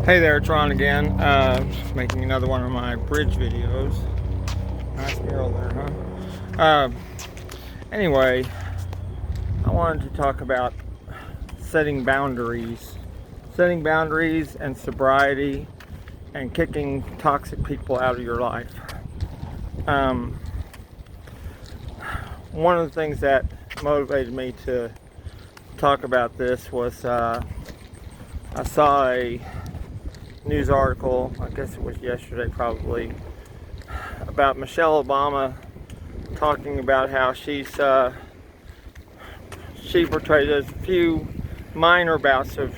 Hey there, it's Ron again, making another one of my bridge videos. Nice mural there, huh? Anyway, I wanted to talk about setting boundaries and sobriety and kicking toxic people out of your life. One of the things that motivated me to talk about this was I saw a news article, I guess it was yesterday probably, about Michelle Obama talking about how she portrayed a few minor bouts of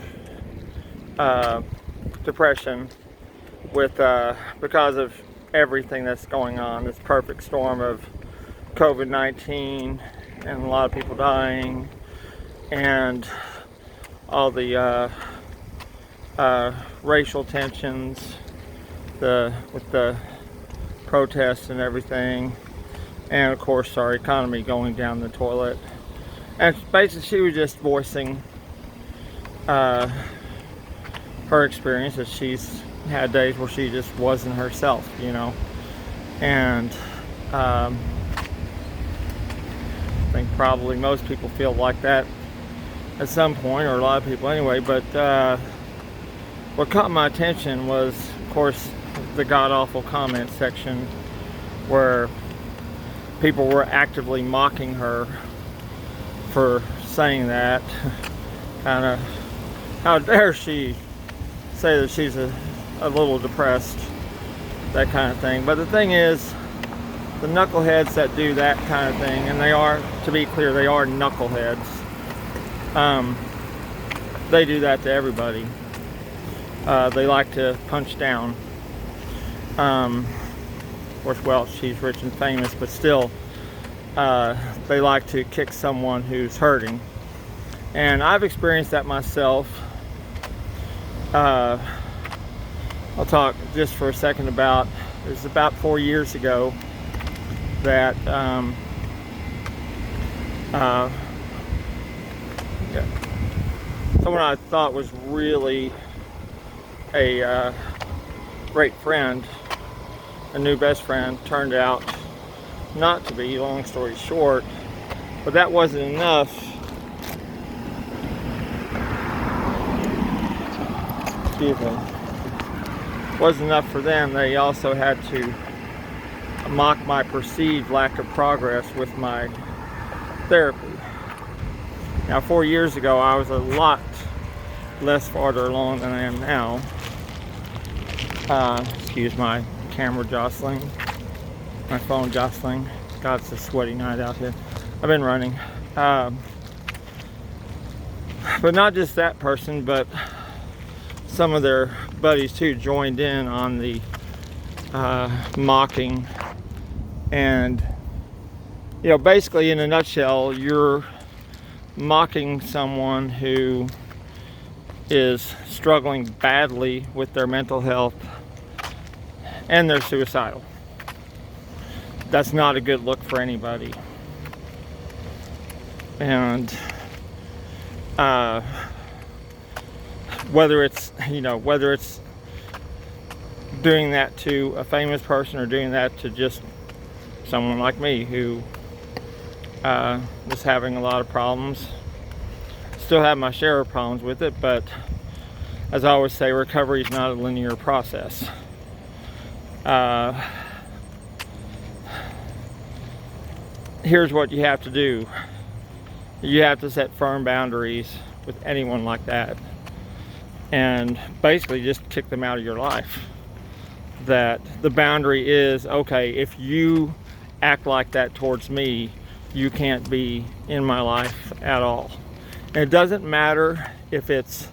depression with because of everything that's going on, this perfect storm of COVID-19 and a lot of people dying and all the racial tensions with the protests and everything, and of course our economy going down the toilet. And basically she was just voicing her experience, that she's had days where she just wasn't herself, and I think probably most people feel like that at some point, or a lot of people anyway. But what caught my attention was, of course, the god-awful comment section where people were actively mocking her for saying that. Kind of, how dare she say that she's a little depressed, that kind of thing. But the thing is, the knuckleheads that do that kind of thing, and they are, to be clear, they are knuckleheads, they do that to everybody. They like to punch down. Of course, well, she's rich and famous, but still, they like to kick someone who's hurting. And I've experienced that myself. I'll talk just for a second about, it was about 4 years ago that someone I thought was really a great friend, a new best friend, turned out not to be, long story short. But that wasn't enough. Excuse me. Wasn't enough for them. They also had to mock my perceived lack of progress with my therapy. Now, 4 years ago, I was a lot less farther along than I am now. Excuse my camera jostling, my phone jostling. God, it's a sweaty night out here. I've been running. But not just that person, but some of their buddies too joined in on the mocking. And, basically in a nutshell, you're mocking someone who is struggling badly with their mental health and they're suicidal. That's not a good look for anybody. And whether it's doing that to a famous person or doing that to just someone like me who was having a lot of problems. Still have my share of problems with it, but as I always say, recovery is not a linear process. Here's what you have to do. You have to set firm boundaries with anyone like that, and basically just kick them out of your life. That the boundary is, okay, if you act like that towards me, you can't be in my life at all. And it doesn't matter if it's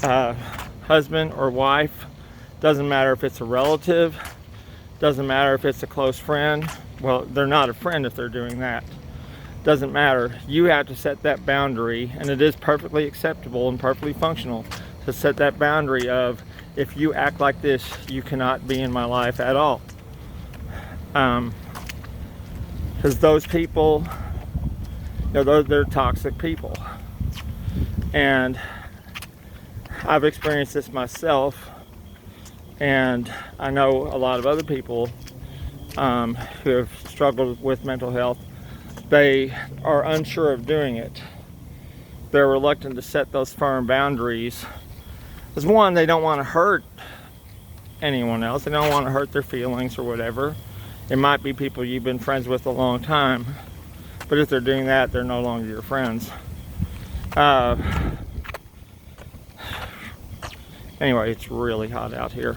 husband or wife, doesn't matter if it's a relative, doesn't matter if it's a close friend. Well, they're not a friend if they're doing that. Doesn't matter. You have to set that boundary, and it is perfectly acceptable and perfectly functional to set that boundary of, if you act like this, you cannot be in my life at all. Because those people, they're toxic people. And I've experienced this myself, and I know a lot of other people who have struggled with mental health. They are unsure of doing it. They're reluctant to set those firm boundaries. Because one, they don't want to hurt anyone else. They don't want to hurt their feelings or whatever. It might be people you've been friends with a long time, but if they're doing that, they're no longer your friends. Anyway, it's really hot out here.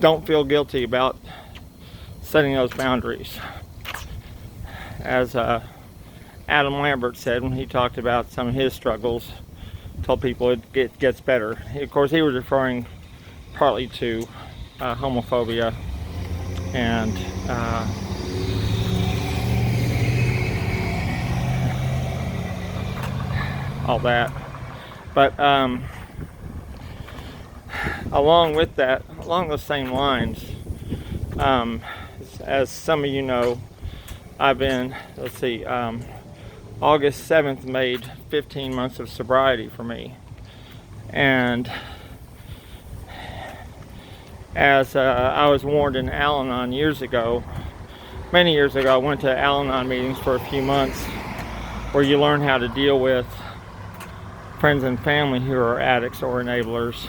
Don't feel guilty about setting those boundaries. As Adam Lambert said when he talked about some of his struggles, told people it gets better. Of course, he was referring partly to homophobia and all that. But along with that, along those same lines, as some of you know, I've been, August 7th made 15 months of sobriety for me. And as I was warned in Al-Anon many years ago, I went to Al-Anon meetings for a few months where you learn how to deal with friends and family who are addicts or enablers.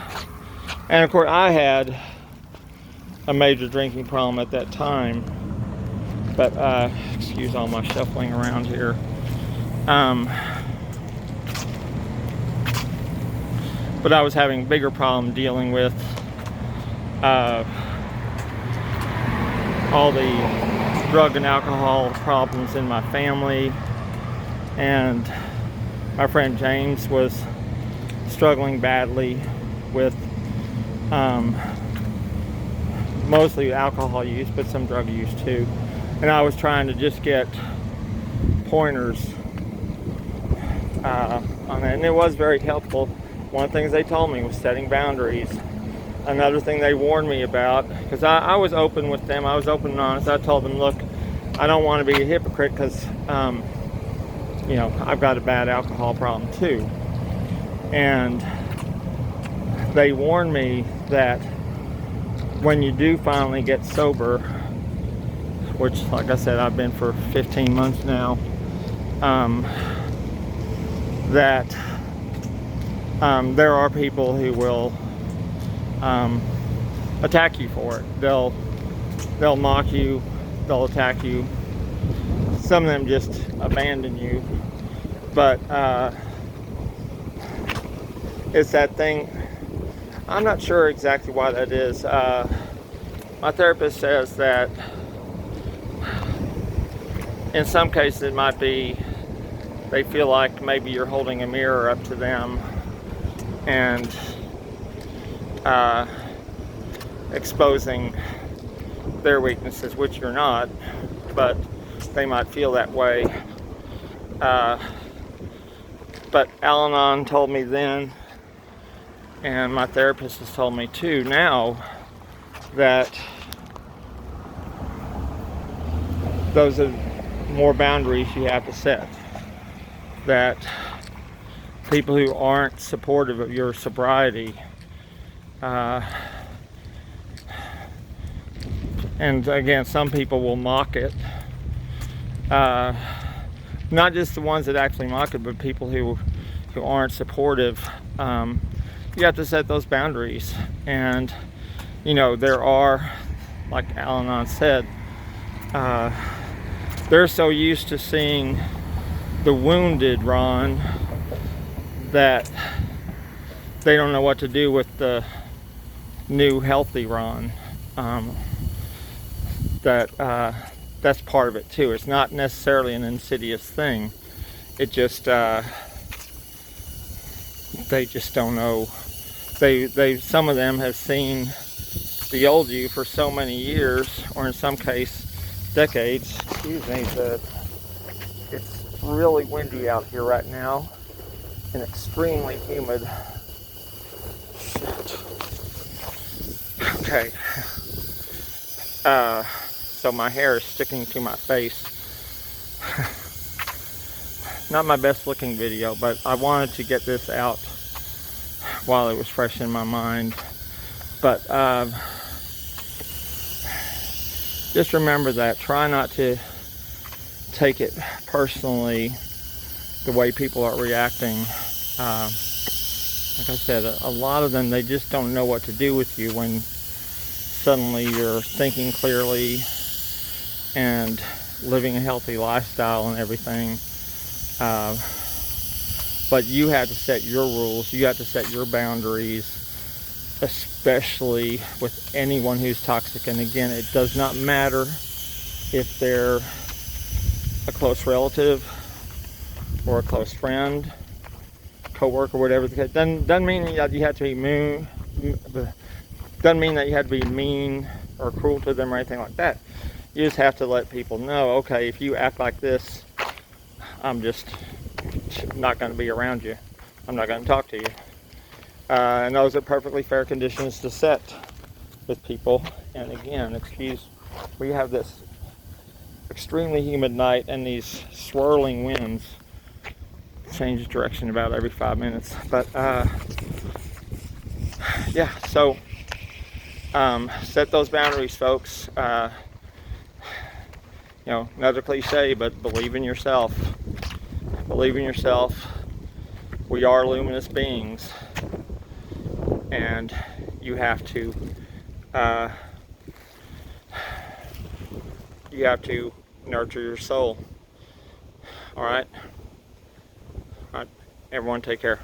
And of course, I had a major drinking problem at that time, but excuse all my shuffling around here. But I was having a bigger problem dealing with all the drug and alcohol problems in my family, and my friend James was struggling badly with mostly alcohol use, but some drug use too. And I was trying to just get pointers on it, and it was very helpful. One of the things they told me was setting boundaries. Another thing they warned me about, because I was open with them, I was open and honest. I told them, look, I don't want to be a hypocrite because, I've got a bad alcohol problem too. And they warned me that when you do finally get sober, which, like I said, I've been for 15 months now, that there are people who will attack you for it. They'll mock you, they'll attack you. Some of them just abandon you. But it's that thing. I'm not sure exactly why that is. My therapist says that in some cases it might be they feel like maybe you're holding a mirror up to them and exposing their weaknesses, which you're not, but they might feel that way. But Al-Anon told me then, and my therapist has told me too now, that those are more boundaries you have to set. That people who aren't supportive of your sobriety, and again, some people will mock it. Not just the ones that actually mock it, but people who aren't supportive. You have to set those boundaries. And, there are, like Al-Anon said, they're so used to seeing the wounded Ron that they don't know what to do with the new healthy Ron. That's part of it too. It's not necessarily an insidious thing. It just they just don't know. They some of them have seen the old you for so many years, or in some case decades. Excuse me, but it's really windy out here right now and extremely humid. Shit. Okay. So my hair is sticking to my face. not my best looking video, but I wanted to get this out while it was fresh in my mind. But just remember that. Try not to take it personally the way people are reacting. Like I said, a lot of them, they just don't know what to do with you when suddenly you're thinking clearly and living a healthy lifestyle and everything. But you have to set your rules. You have to set your boundaries, especially with anyone who's toxic. And again, it does not matter if they're a close relative or a close friend, co-worker, whatever the case. Doesn't mean that you have to be mean. Doesn't mean that you have to be mean or cruel to them or anything like that. You just have to let people know, okay, if you act like this, I'm just not going to be around you. I'm not going to talk to you. And those are perfectly fair conditions to set with people. And again, we have this extremely humid night and these swirling winds change direction about every 5 minutes. But yeah, so set those boundaries, folks. Another cliche, but believe in yourself. Believe in yourself. We are luminous beings, and you have to nurture your soul. All right. Everyone, take care.